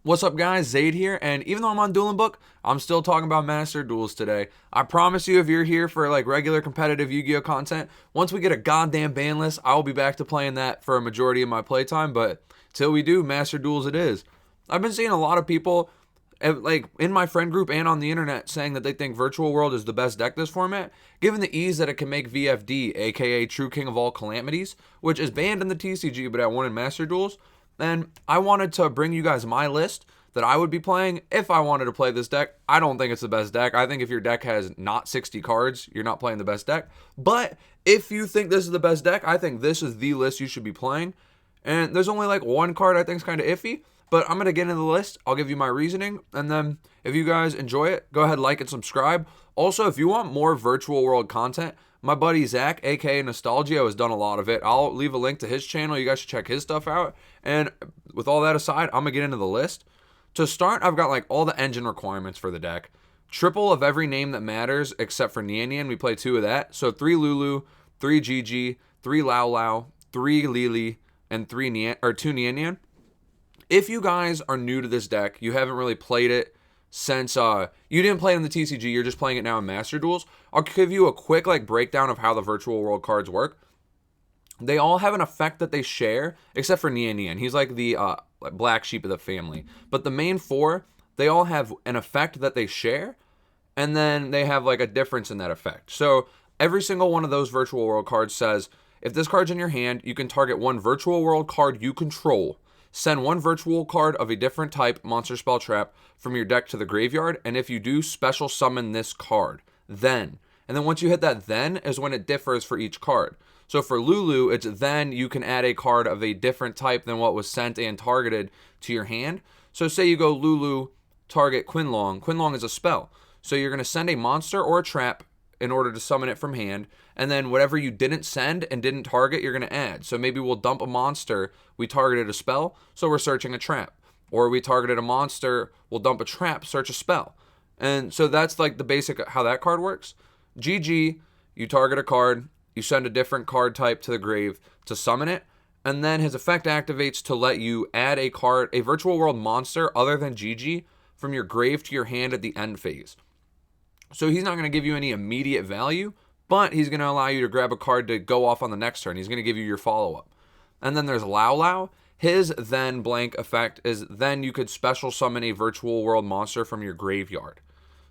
What's up, guys? Zayd here, and even though I'm on Dueling Book, I'm still talking about Master Duels today. I promise you, if you're here for like regular competitive Yu-Gi-Oh content, once we get a goddamn ban list, I will be back to playing that for a majority of my playtime, but till we do, Master Duels it is. I've been seeing a lot of people, like in my friend group and on the internet, saying that they think Virtual World is the best deck this format, given the ease that it can make VFD, aka True King of All Calamities, which is banned in the TCG but I won in Master Duels. And I wanted to bring you guys my list that I would be playing if I wanted to play this deck. I don't think it's the best deck. I think if your deck has not 60 cards, you're not playing the best deck. But if you think this is the best deck, I think this is the list you should be playing. And there's only like one card I think is kind of iffy, but I'm going to get into the list. I'll give you my reasoning. And then if you guys enjoy it, go ahead, like and subscribe. Also, if you want more Virtual World content, my buddy Zach, aka Nostalgia, has done a lot of it. I'll leave a link to his channel. You guys should check his stuff out. And with all that aside, I'm going to get into the list. To start, I've got like all the engine requirements for the deck. Triple of every name that matters except for Nian Nian. We play 2 of that. So 3 Lulu, 3 Gigi, 3 Lao Lao, 3 Lili, and 2 Nian Nian. If you guys are new to this deck, you haven't really played it since you didn't play it in the TCG, you're just playing it now in Master Duels, I'll give you a quick like breakdown of how the Virtual World cards work. They all have an effect that they share, except for Nian Nian. He's like the black sheep of the family. But the main 4, they all have an effect that they share, and then they have like a difference in that effect. So every single one of those Virtual World cards says, if this card's in your hand, you can target one Virtual World card you control. Send one virtual card of a different type, monster, spell, trap, from your deck to the graveyard, and if you do, special summon this card. Then. And then once you hit that then is when it differs for each card. So for Lulu, it's then you can add a card of a different type than what was sent and targeted to your hand. So say you go Lulu, target Quinlong. Quinlong is a spell. So you're going to send a monster or a trap in order to summon it from hand, and then whatever you didn't send and didn't target, you're going to add. So maybe we'll dump a monster, we targeted a spell, so we're searching a trap. Or we targeted a monster, we'll dump a trap, search a spell. And so that's like the basic how that card works. GG, you target a card, you send a different card type to the grave to summon it, and then his effect activates to let you add a card, a Virtual World monster other than GG, from your grave to your hand at the end phase. So he's not going to give you any immediate value, but he's going to allow you to grab a card to go off on the next turn. He's going to give you your follow-up. And then there's Lao Lao. His then blank effect is then you could special summon a Virtual World monster from your graveyard.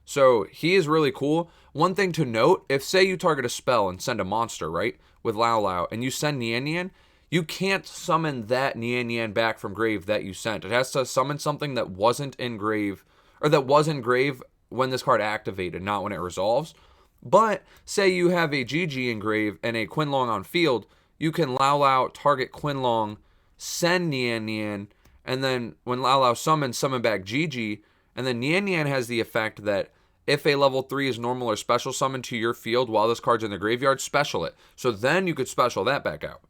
So he is really cool. One thing to note, if say you target a spell and send a monster, right, with Lao Lao, and you send Nian Nian, you can't summon that Nian Nian back from grave that you sent. It has to summon something that wasn't in grave, or that was in grave when this card activated, not when it resolves. But say you have a GG in grave and a Quinlong on field, you can Lao Lao, target Quinlong, send Nian Nian, and then when Lao Lao summons, summon back GG, and then Nian Nian has the effect that if a level 3 is normal or special summoned to your field while this card's in the graveyard, special it. So then you could special that back out.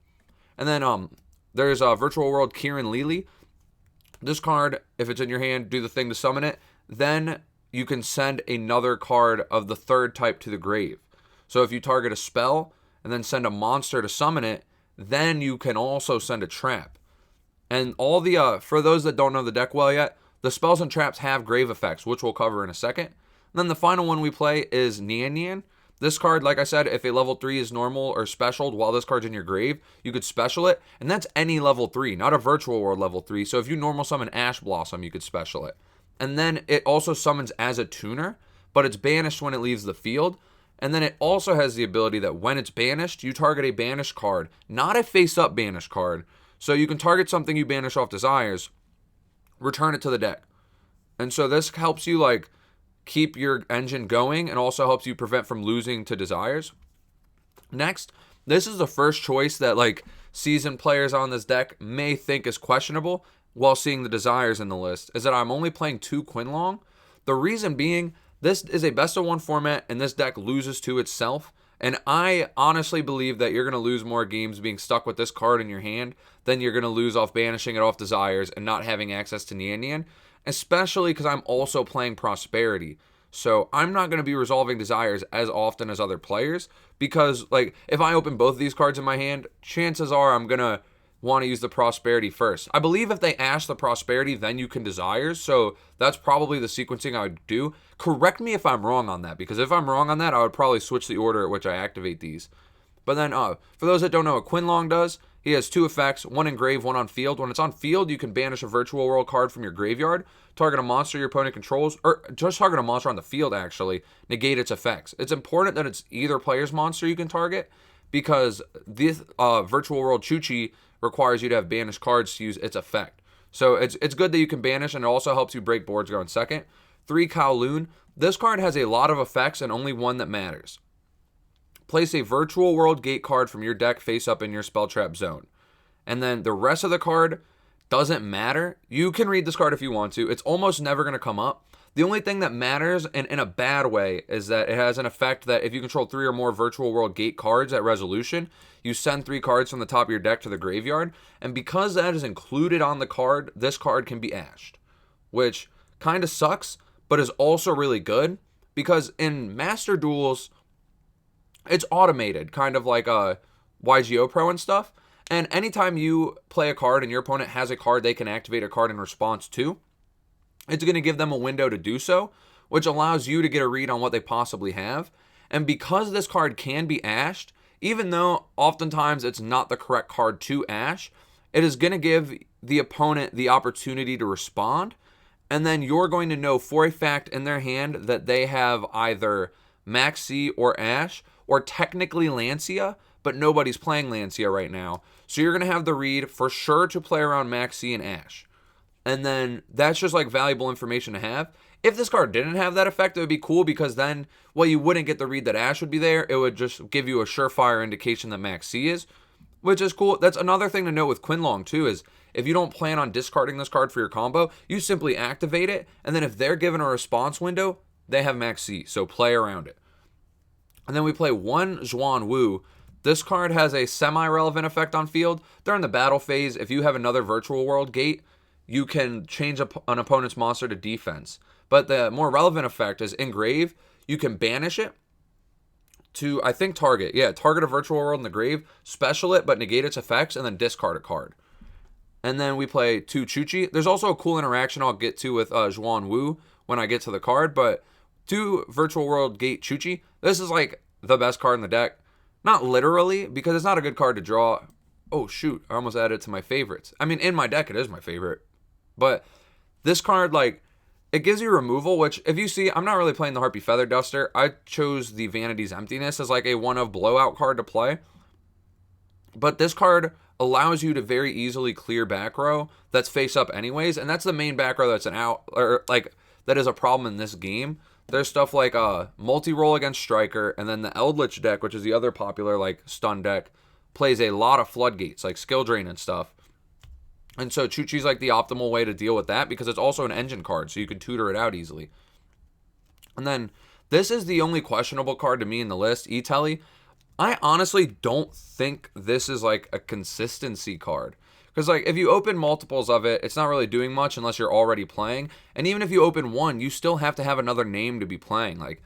And then there's a Virtual World Kieran Lili. This card, if it's in your hand, do the thing to summon it. Then you can send another card of the third type to the grave. So if you target a spell and then send a monster to summon it, then you can also send a trap. And all the, for those that don't know the deck well yet, the spells and traps have grave effects, which we'll cover in a second. And then the final one we play is Nian Nian. This card, like I said, if a level 3 is normal or specialed while this card's in your grave, you could special it. And that's any level 3, not a Virtual World level 3. So if you normal summon Ash Blossom, you could special it. And then it also summons as a tuner, but it's banished when it leaves the field. And then it also has the ability that when it's banished, you target a banished card, not a face-up banished card. So you can target something you banish off Desires, return it to the deck. And so this helps you like keep your engine going and also helps you prevent from losing to Desires. Next, this is the first choice that like seasoned players on this deck may think is questionable while seeing the Desires in the list, is that I'm only playing 2 Quinlong. The reason being, this is a best of 1 format and this deck loses to itself. And I honestly believe that you're going to lose more games being stuck with this card in your hand than you're going to lose off banishing it off Desires and not having access to Nian Nian. Especially because I'm also playing Prosperity. So I'm not going to be resolving Desires as often as other players. Because like if I open both of these cards in my hand, chances are I'm going to want to use the Prosperity first. I believe if they ash the Prosperity, then you can Desires. So that's probably the sequencing I would do. Correct me if I'm wrong on that, because if I'm wrong on that, I would probably switch the order at which I activate these. But then, for those that don't know what Quinlong does, he has 2 effects, one in grave, one on field. When it's on field, you can banish a Virtual World card from your graveyard, target a monster your opponent controls, or just target a monster on the field, actually, negate its effects. It's important that it's either player's monster you can target, because this Virtual World Chuchi requires you to have banished cards to use its effect. So it's good that you can banish, and it also helps you break boards going second. 3 Kowloon. This card has a lot of effects and only one that matters. Place a Virtual World Gate card from your deck face up in your spell trap zone. And then the rest of the card doesn't matter. You can read this card if you want to. It's almost never going to come up. The only thing that matters, and in a bad way, is that it has an effect that if you control 3 or more Virtual World Gate cards at resolution, you send 3 cards from the top of your deck to the graveyard. And because that is included on the card, this card can be ashed, which kind of sucks, but is also really good, because in Master Duels, it's automated, kind of like YGO Pro and stuff. And anytime you play a card and your opponent has a card they can activate a card in response to, it's going to give them a window to do so, which allows you to get a read on what they possibly have. And because this card can be ashed, even though oftentimes it's not the correct card to ash, it is going to give the opponent the opportunity to respond. And then you're going to know for a fact in their hand that they have either Max C or Ash, or technically Lancia, but nobody's playing Lancia right now. So you're going to have the read for sure to play around Max C and Ash. And then that's just like valuable information to have. If this card didn't have that effect, it would be cool, because then, well, you wouldn't get the read that Ash would be there. It would just give you a surefire indication that Max C is, which is cool. That's another thing to note with Quinlong too, is if you don't plan on discarding this card for your combo, you simply activate it. And then if they're given a response window, they have Max C. So play around it. And then we play 1 Zhuan Wu. This card has a semi-relevant effect on field. During the battle phase, if you have another Virtual World Gate, you can change an opponent's monster to defense. But the more relevant effect is in grave, you can banish it to, I think, target. Yeah, target a Virtual World in the grave, special it, but negate its effects, and then discard a card. And then we play 2 Chuchi. There's also a cool interaction I'll get to with Zhuan Wu when I get to the card, but 2 Virtual World Gate Chuchi. This is like the best card in the deck. Not literally, because it's not a good card to draw. Oh, shoot. I almost added it to my favorites. I mean, in my deck, it is my favorite. But this card, like, it gives you removal, which, if you see, I'm not really playing the Harpy Feather Duster. I chose the Vanity's Emptiness as like a one-of blowout card to play. But this card allows you to very easily clear back row that's face up anyways. And that's the main back row that's an out, or like, that is a problem in this game. There's stuff like multi-roll against Striker, and then the Eldritch deck, which is the other popular like stun deck, plays a lot of floodgates, like skill drain and stuff. And so Chuchi's like the optimal way to deal with that, because it's also an engine card, so you can tutor it out easily. And then this is the only questionable card to me in the list, E-Telly. I honestly don't think this is like a consistency card. Because like if you open multiples of it, it's not really doing much unless you're already playing. And even if you open one, you still have to have another name to be playing. Like,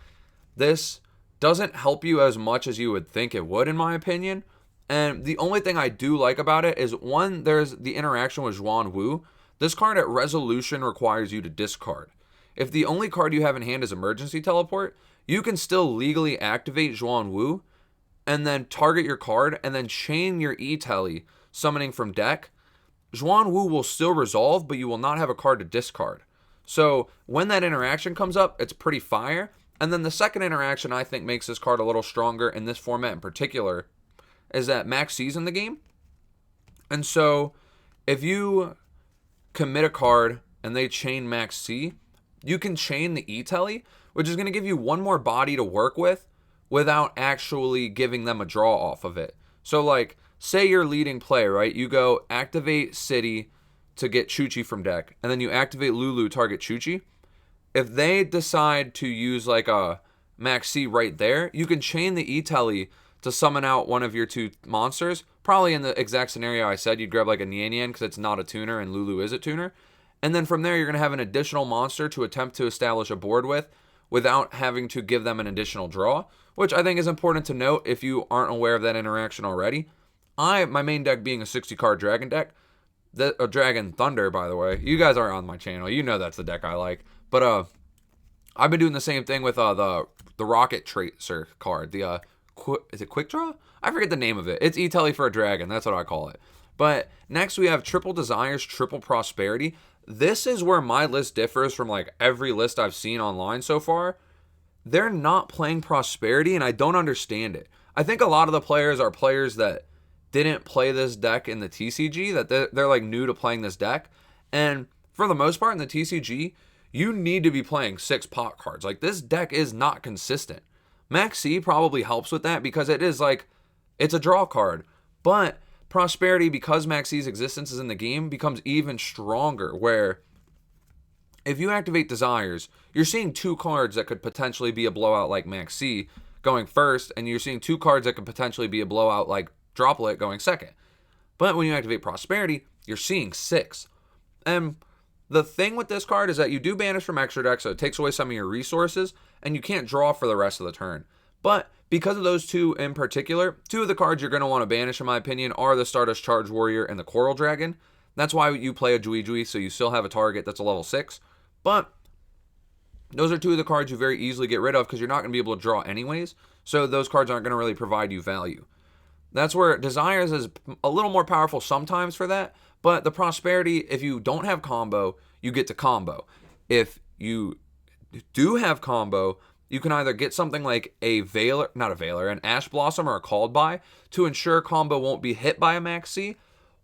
this doesn't help you as much as you would think it would, in my opinion. And the only thing I do like about it is, one, there's the interaction with Zhuan Wu. This card at resolution requires you to discard. If the only card you have in hand is Emergency Teleport, you can still legally activate Zhuan Wu and then target your card and then chain your E-Telly, summoning from deck. Zhuan Wu will still resolve, but you will not have a card to discard. So when that interaction comes up, it's pretty fire. And then the second interaction I think makes this card a little stronger in this format in particular is that Max C's in the game. And so if you commit a card and they chain Max C, you can chain the E-Telly, which is going to give you one more body to work with without actually giving them a draw off of it. So like, say you're leading play, right? You go activate City to get Chuchi from deck, and then you activate Lulu, target Chuchi. If they decide to use like a Max C right there, you can chain the E-Telly to summon out one of your 2 monsters. Probably in the exact scenario I said, you'd grab like a Nian Nian because it's not a tuner and Lulu is a tuner. And then from there, you're going to have an additional monster to attempt to establish a board with without having to give them an additional draw, which I think is important to note if you aren't aware of that interaction already. My main deck being a 60 card Dragon deck. A Dragon Thunder, by the way. You guys are on my channel. You know that's the deck I like. But I've been doing the same thing with the Rocket Tracer card. Is it Quick Draw? I forget the name of it. It's E-Telly for a Dragon. That's what I call it. But next we have Triple Desires, Triple Prosperity. This is where my list differs from like every list I've seen online so far. They're not playing Prosperity, and I don't understand it. I think a lot of the players are players that didn't play this deck in the TCG, that they're like new to playing this deck. And for the most part in the TCG, you need to be playing 6 pot cards. Like, this deck is not consistent. Max C probably helps with that because it is like, it's a draw card. But Prosperity, because Max C's existence is in the game, becomes even stronger, where if you activate Desires, you're seeing 2 cards that could potentially be a blowout like Max C going first, and you're seeing 2 cards that could potentially be a blowout like Droplet going second. But when you activate Prosperity, you're seeing 6. And the thing with this card is that you do banish from extra deck, so it takes away some of your resources, and you can't draw for the rest of the turn. But because of those 2 in particular, 2 of the cards you're going to want to banish, in my opinion, are the Stardust Charge Warrior and the Coral Dragon. That's why you play a Jui, so you still have a target that's a level 6. But those are 2 of the cards you very easily get rid of because you're not going to be able to draw anyways, so those cards aren't going to really provide you value. That's where Desires is a little more powerful sometimes for that, but the Prosperity, if you don't have combo, you get to combo. If you do have combo, you can either get something like an Ash Blossom or a Called By to ensure combo won't be hit by a Max C,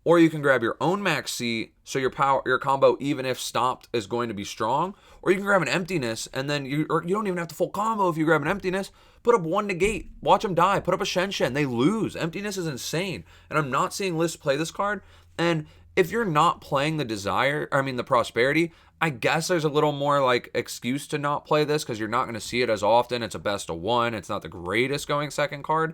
or you can grab your own Max C so your combo, even if stopped, is going to be strong, or you can grab an Emptiness and then you don't even have to full combo if you grab an Emptiness. Put up 1 negate, watch them die, put up a Shen, they lose. Emptiness is insane, and I'm not seeing lists play this card. And if you're not playing the Prosperity, I guess there's a little more like excuse to not play this because you're not going to see it as often. It's a best of 1. It's not the greatest going second card,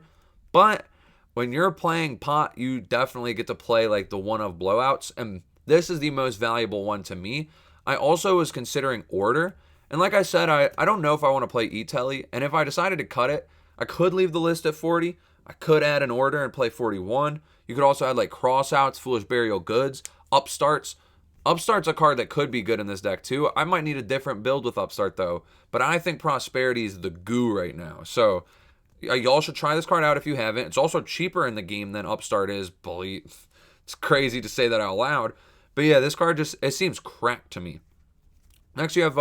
but when you're playing pot, you definitely get to play like the one of blowouts, and this is the most valuable one to me. I also was considering Order. And like I said, I don't know if I want to play E-Telly, and if I decided to cut it, I could leave the list at 40. I could add an Order and play 41. You could also add like Crossouts, Foolish Burial Goods, Upstarts. Upstart's a card that could be good in this deck too. I might need a different build with Upstart though, but I think Prosperity is the goo right now. So y'all should try this card out if you haven't. It's also cheaper in the game than Upstart is. It's crazy to say that out loud. But yeah, this card it seems cracked to me. Next you have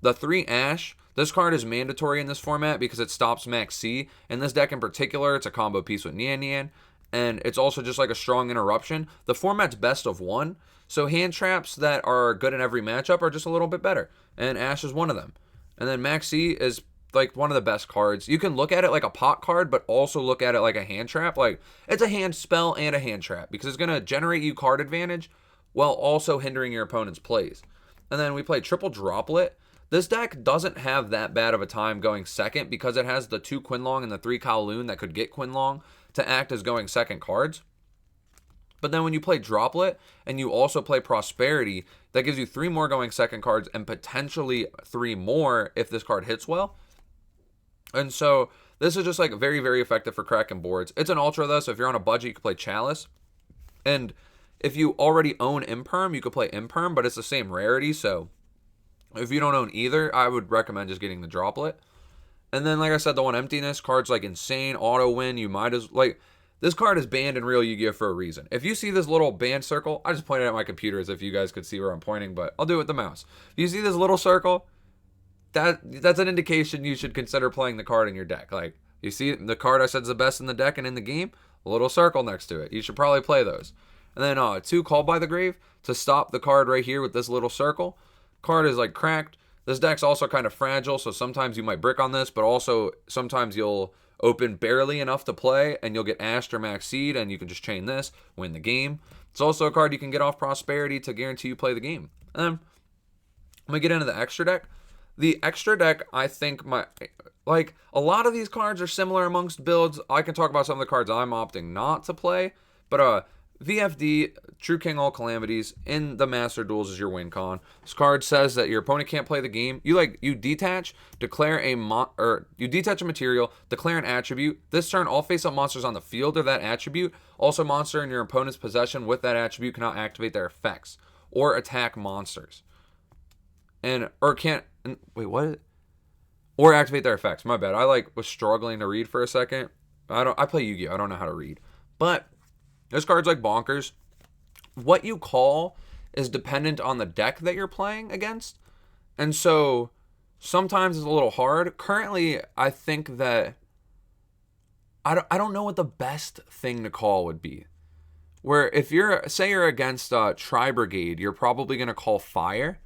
the 3 Ash. This card is mandatory in this format because it stops Max C. In this deck in particular, it's a combo piece with Nian Nian, and it's also just like a strong interruption. The format's best of 1, so hand traps that are good in every matchup are just a little bit better, and Ash is one of them. And then Max C is like one of the best cards. You can look at it like a pot card, but also look at it like a hand trap. Like, it's a hand spell and a hand trap because it's going to generate you card advantage while also hindering your opponent's plays. And then we play Triple Droplet. This deck doesn't have that bad of a time going second because it has the 2 Quinlong and the 3 Kowloon that could get Quinlong to act as going second cards. But then when you play Droplet and you also play Prosperity, that gives you 3 more going second cards and potentially 3 more if this card hits well. And so this is just like very, very effective for cracking boards. It's an Ultra though, so if you're on a budget, you can play Chalice. And if you already own Imperm, you could play Imperm, but it's the same rarity, so if you don't own either, I would recommend just getting the Droplet. And then, like I said, the one Emptiness, cards like Insane, Auto Win, you might as, like, this card is banned in real Yu-Gi-Oh! For a reason. If you see this little banned circle, I just pointed at my computer as if you guys could see where I'm pointing, but I'll do it with the mouse. If you see this little circle, that's an indication you should consider playing the card in your deck. Like, you see the card I said is the best in the deck and in the game, a little circle next to it. You should probably play those. And then 2 Called by the Grave to stop the card right here with this little circle. Card is like cracked. This deck's also kind of fragile, so sometimes you might brick on this, but also sometimes you'll open barely enough to play and you'll get Ashed or Max Seed and you can just chain this, win the game. It's also a card you can get off Prosperity to guarantee you play the game. And then I'm gonna get into the extra deck. The extra deck, I think a lot of these cards are similar amongst builds. I can talk about some of the cards I'm opting not to play, but VFD, True King All Calamities, in the Master Duels is your win con. This card says that your opponent can't play the game. You detach, declare you detach a material, declare an attribute. This turn, all face-up monsters on the field are that attribute. Also, monster in your opponent's possession with that attribute cannot activate their effects or attack monsters. Or activate their effects. My bad. I was struggling to read for a second. I play Yu-Gi-Oh! I don't know how to read. But this card's bonkers. What you call is dependent on the deck that you're playing against. And so sometimes it's a little hard. Currently, I think that I don't know what the best thing to call would be. Where if say you're against Tri-Brigade, you're probably going to call Fire,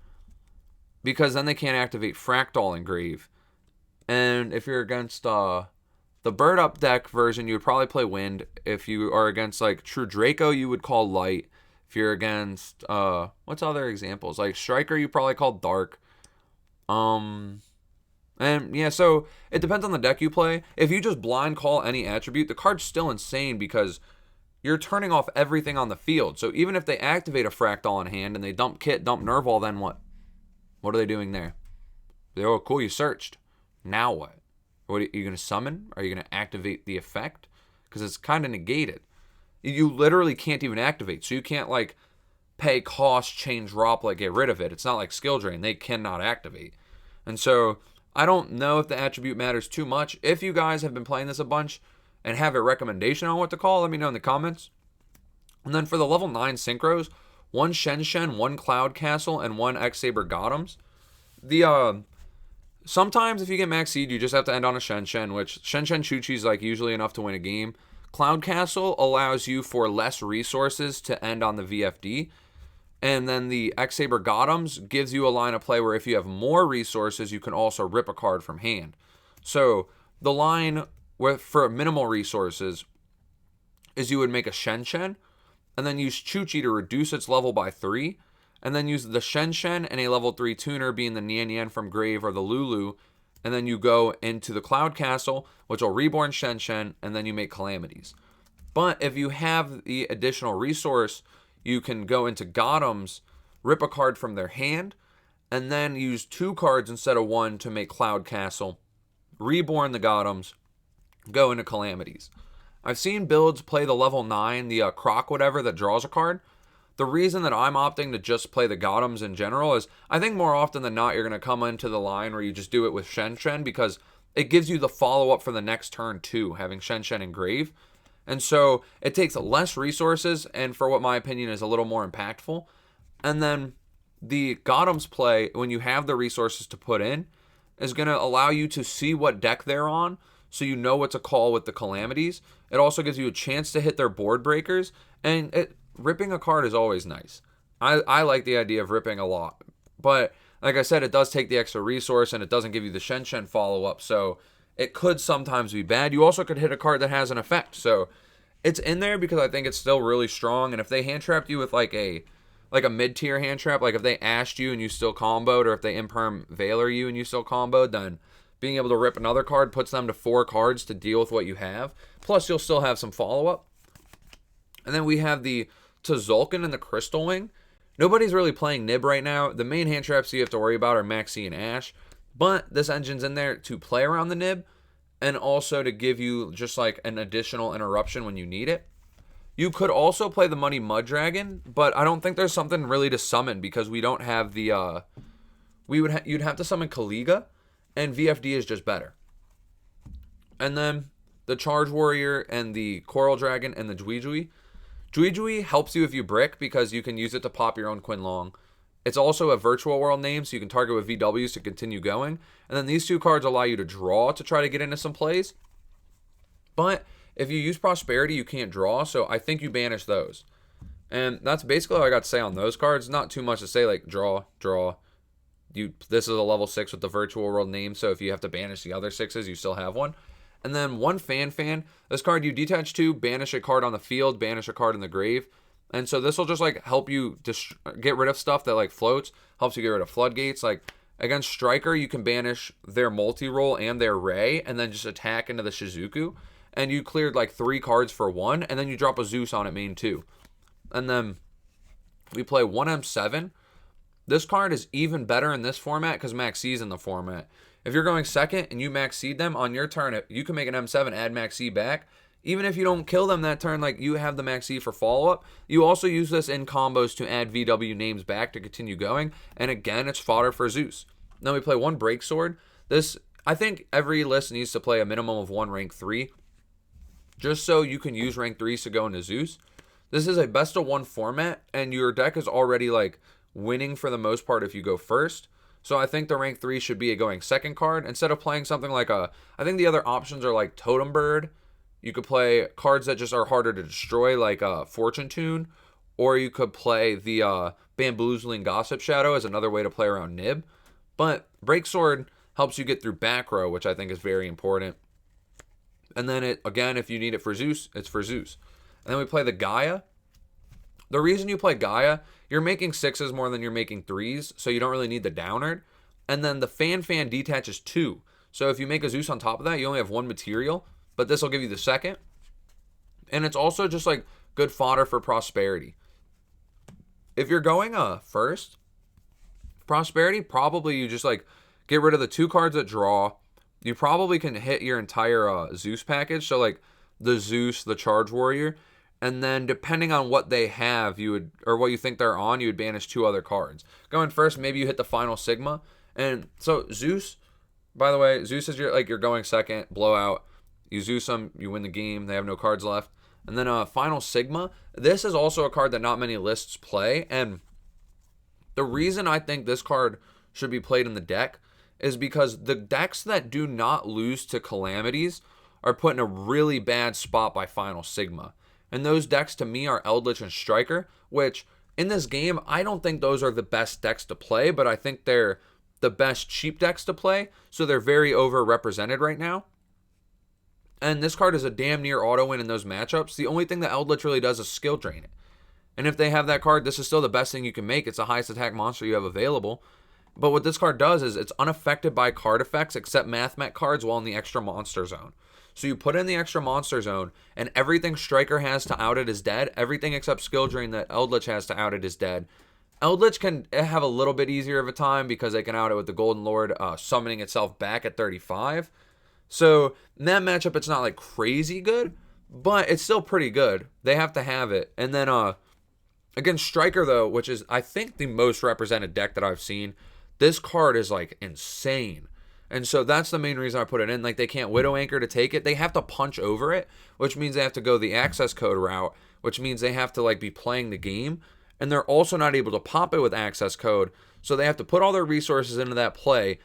because then they can't activate Fractal Engrave. And if you're against the Bird Up deck version, you would probably play Wind. If you are against True Draco, you would call Light. If you're against what's other examples? Striker, you probably call Dark. And yeah, so it depends on the deck you play. If you just blind call any attribute, the card's still insane because you're turning off everything on the field. So even if they activate a Fractal in hand and they dump Kit, dump Nerval, then what? What are they doing there? Oh, cool, you searched. Now what? What are you going to summon? Are you going to activate the effect? Because it's kind of negated. You literally can't even activate. So you can't pay cost, change drop, get rid of it. It's not like skill drain. They cannot activate. And so I don't know if the attribute matters too much. If you guys have been playing this a bunch and have a recommendation on what to call, let me know in the comments. And then for the level 9 synchros, 1 Shen, 1 Cloud Castle, and 1 X-Saber Gotems. Sometimes if you get max seed, you just have to end on a Shen, which Shen Chuchi is usually enough to win a game. Cloud Castle allows you for less resources to end on the VFD. And then the X-Saber Gotems gives you a line of play where if you have more resources, you can also rip a card from hand. So the line for minimal resources is you would make a Shen and then use Chuchi to reduce its level by 3. And then use the Shen and a level 3 tuner being the Nian from Grave or the Lulu. And then you go into the Cloud Castle, which will reborn Shen, and then you make Calamities. But if you have the additional resource, you can go into Gotems, rip a card from their hand, and then use 2 cards instead of 1 to make Cloud Castle, reborn the Gotems, go into Calamities. I've seen builds play the level 9, the Croc whatever that draws a card. The reason that I'm opting to just play the Gotems in general is I think more often than not you're going to come into the line where you just do it with Shen because it gives you the follow-up for the next turn too, having Shen Engrave. And so it takes less resources and for what my opinion is a little more impactful. And then the Gotems play, when you have the resources to put in, is going to allow you to see what deck they're on so you know what to call with the Calamities. It also gives you a chance to hit their board breakers, and ripping a card is always nice. I like the idea of ripping a lot. But like I said, it does take the extra resource and it doesn't give you the Shen follow-up. So it could sometimes be bad. You also could hit a card that has an effect. So it's in there because I think it's still really strong. And if they hand trapped you with a mid-tier hand trap, if they ashed you and you still comboed, or if they imperm Veiler you and you still comboed, then being able to rip another card puts them to 4 cards to deal with what you have. Plus you'll still have some follow-up. And then we have the Tzolk'in and the Crystal Wing. Nobody's really playing Nib right now. The main hand traps you have to worry about are Maxi and Ash. But this engine's in there to play around the Nib and also to give you just an additional interruption when you need it. You could also play the Money Mud Dragon, but I don't think there's something really to summon because we don't have the you'd have to summon Kaliga, and VFD is just better. And then the Charge Warrior and the Coral Dragon and the Juijui. Juijui helps you if you brick because you can use it to pop your own Quinlong. It's also a virtual world name, so you can target with VWs to continue going. And then these 2 cards allow you to draw to try to get into some plays. But if you use Prosperity, you can't draw, so I think you banish those. And that's basically all I got to say on those cards. Not too much to say, draw. This is a level 6 with the virtual world name, so if you have to banish the other 6s, you still have one. And then 1 Fan. This card you detach 2, banish a card on the field, banish a card in the grave. And so this will just help you get rid of stuff that floats, helps you get rid of floodgates. Against Striker, you can banish their multi-roll and their Ray, and then just attack into the Shizuku. And you cleared 3 cards for 1, and then you drop a Zeus on it main 2. And then we play 1M7. This card is even better in this format because Max C is in the format. If you're going second and you Max C them on your turn, you can make an M7, add Max C back. Even if you don't kill them that turn, like you have the Max C for follow-up. You also use this in combos to add VW names back to continue going. And again, it's fodder for Zeus. Then we play 1 Break Sword. This, I think every list needs to play a minimum of 1 rank 3. Just so you can use rank 3s to go into Zeus. This is a best of 1 format, and your deck is already like winning for the most part if you go first. So I think the rank 3 should be a going second card instead of playing something like I think the other options are like Totem Bird. You could play cards that just are harder to destroy, like Fortune Tune, or you could play the Bamboozling Gossip Shadow as another way to play around Nib. But Break Sword helps you get through back row, which I think is very important. And then it again, if you need it for Zeus, it's for Zeus. And then we play the Gaia. The reason you play Gaia, you're making 6s more than you're making 3s, so you don't really need the Downard. And then the Fan detaches 2. So if you make a Zeus on top of that, you only have 1 material, but this will give you the second. And it's also just like good fodder for Prosperity. If you're going first, Prosperity, probably you just like get rid of the 2 cards that draw. You probably can hit your entire Zeus package, so like the Zeus, the Charge Warrior, and then depending on what they have, you would, or what you think they're on, you would banish 2 other cards. Going first, maybe you hit the Final Sigma. And so Zeus, by the way, Zeus is you're going second, blowout. You Zeus them, you win the game. They have no cards left. And then Final Sigma. This is also a card that not many lists play. And the reason I think this card should be played in the deck is because the decks that do not lose to Calamities are put in a really bad spot by Final Sigma. And those decks to me are Eldritch and Striker, which in this game, I don't think those are the best decks to play, but I think they're the best cheap decks to play. So they're very overrepresented right now. And this card is a damn near auto win in those matchups. The only thing that Eldritch really does is skill drain it. And if they have that card, this is still the best thing you can make. It's the highest attack monster you have available. But what this card does is it's unaffected by card effects except Mathmech cards while in the extra monster zone. So you put in the extra monster zone, and everything Striker has to out it is dead. Everything except skill drain that Eldritch has to out it is dead. Eldritch can have a little bit easier of a time because they can out it with the Golden Lord summoning itself back at 35. So in that matchup, it's not like crazy good, but it's still pretty good. They have to have it. And then against Striker, though, which is, I think, the most represented deck that I've seen, this card is like insane. And so that's the main reason I put it in. Like, they can't Widow Anchor to take it. They have to punch over it, which means they have to go the access code route, which means they have to like be playing the game. And they're also not able to pop it with access code. So they have to put all their resources into that play,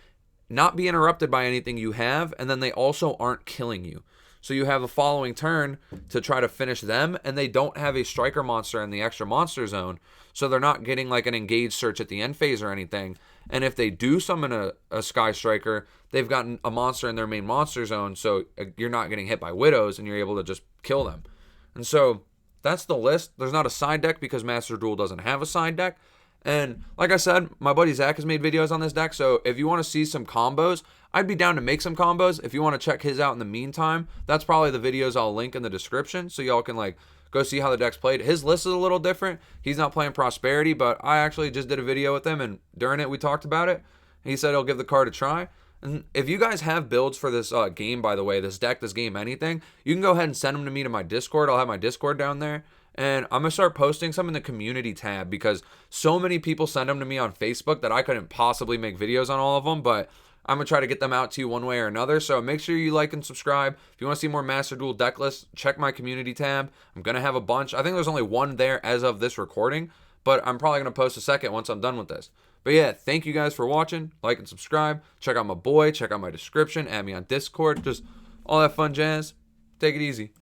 not be interrupted by anything you have, and then they also aren't killing you. So you have a following turn to try to finish them, and they don't have a Striker monster in the extra monster zone, so they're not getting like an engaged search at the end phase or anything. And if they do summon a Sky Striker, they've gotten a monster in their main monster zone, so you're not getting hit by Widows, and you're able to just kill them. And so that's the list. There's not a side deck because Master Duel doesn't have a side deck. And like I said, my buddy Zach has made videos on this deck, so if you want to see some combos, I'd be down to make some combos. If you want to check his out in the meantime, that's probably the videos I'll link in the description, so y'all can like go see how the deck's played. His list is a little different. He's not playing Prosperity, but I actually just did a video with him, and during it we talked about it. He said he'll give the card a try. And if you guys have builds for this game, by the way, this deck, this game, anything, you can go ahead and send them to me to my Discord. I'll have my Discord down there. And I'm going to start posting some in the community tab because so many people send them to me on Facebook that I couldn't possibly make videos on all of them. But I'm going to try to get them out to you one way or another. So make sure you like and subscribe. If you want to see more Master Duel deck lists, check my community tab. I'm going to have a bunch. I think there's only one there as of this recording, but I'm probably going to post a second once I'm done with this. But yeah, thank you guys for watching. Like and subscribe. Check out my boy. Check out my description. Add me on Discord. Just all that fun jazz. Take it easy.